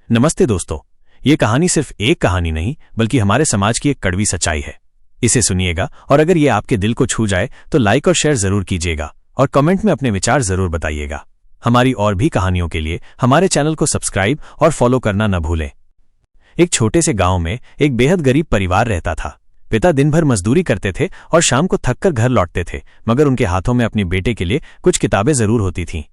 नमस्ते दोस्तों, ये कहानी सिर्फ एक कहानी नहीं बल्कि हमारे समाज की एक कड़वी सच्चाई है। इसे सुनिएगा और अगर ये आपके दिल को छू जाए तो लाइक और शेयर जरूर कीजिएगा और कमेंट में अपने विचार जरूर बताइएगा। हमारी और भी कहानियों के लिए हमारे चैनल को सब्सक्राइब और फॉलो करना न भूलें। एक छोटे से गांव में एक बेहद गरीब परिवार रहता था। पिता दिन भर मजदूरी करते थे और शाम को थककर घर लौटते थे, मगर उनके हाथों में अपने बेटे के लिए कुछ किताबें जरूर होती थीं।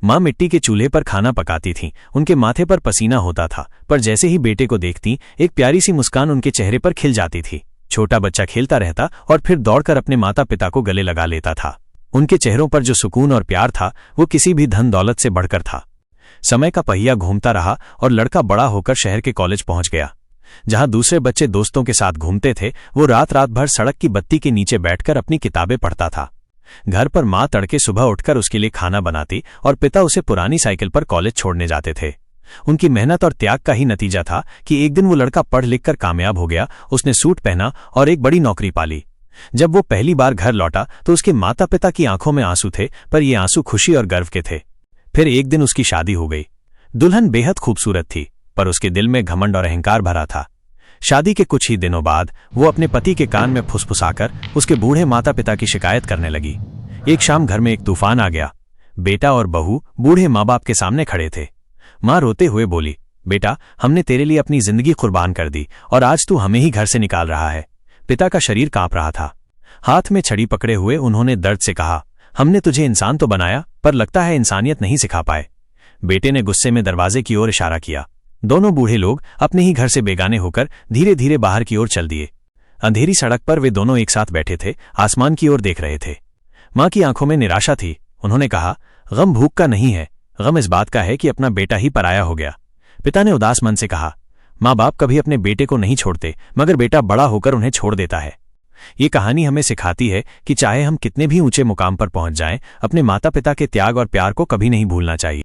माँ मिट्टी के चूल्हे पर खाना पकाती थीं, उनके माथे पर पसीना होता था, पर जैसे ही बेटे को देखती एक प्यारी सी मुस्कान उनके चेहरे पर खिल जाती थी। छोटा बच्चा खेलता रहता और फिर दौड़कर अपने माता पिता को गले लगा लेता था। उनके चेहरों पर जो सुकून और प्यार था वो किसी भी धन दौलत से बढ़कर था। समय का पहिया घूमता रहा और लड़का बड़ा होकर शहर के कॉलेज पहुंच गया। जहां दूसरे बच्चे दोस्तों के साथ घूमते थे, वो रात रात भर सड़क की बत्ती के नीचे बैठकर अपनी किताबें पढ़ता था। घर पर माँ तड़के सुबह उठकर उसके लिए खाना बनाती और पिता उसे पुरानी साइकिल पर कॉलेज छोड़ने जाते थे। उनकी मेहनत और त्याग का ही नतीजा था कि एक दिन वो लड़का पढ़ लिख कर कामयाब हो गया। उसने सूट पहना और एक बड़ी नौकरी पाली। जब वो पहली बार घर लौटा तो उसके माता पिता की आंखों में आंसू थे, पर ये आंसू खुशी और गर्व के थे। फिर एक दिन उसकी शादी हो गई। दुल्हन बेहद खूबसूरत थी, पर उसके दिल में घमंड और अहंकार भरा था। शादी के कुछ ही दिनों बाद वो अपने पति के कान में फुसफुसाकर उसके बूढ़े माता पिता की शिकायत करने लगी। एक शाम घर में एक तूफान आ गया। बेटा और बहू बूढ़े माँ बाप के सामने खड़े थे। माँ रोते हुए बोली, बेटा, हमने तेरे लिए अपनी जिंदगी कुर्बान कर दी और आज तू हमें ही घर से निकाल रहा है। पिता का शरीर कांप रहा था। हाथ में छड़ी पकड़े हुए उन्होंने दर्द से कहा, हमने तुझे इंसान तो बनाया, पर लगता है इंसानियत नहीं सिखा पाए। बेटे ने गुस्से में दरवाजे की ओर इशारा किया। दोनों बूढ़े लोग अपने ही घर से बेगाने होकर धीरे धीरे बाहर की ओर चल दिए। अंधेरी सड़क पर वे दोनों एक साथ बैठे थे, आसमान की ओर देख रहे थे। माँ की आंखों में निराशा थी। उन्होंने कहा, गम भूख का नहीं है, गम इस बात का है कि अपना बेटा ही पराया हो गया। पिता ने उदास मन से कहा, माँ बाप कभी अपने बेटे को नहीं छोड़ते, मगर बेटा बड़ा होकर उन्हें छोड़ देता है। ये कहानी हमें सिखाती है कि चाहे हम कितने भी ऊंचे मुकाम पर पहुंच जाएं, अपने माता पिता के त्याग और प्यार को कभी नहीं भूलना चाहिए।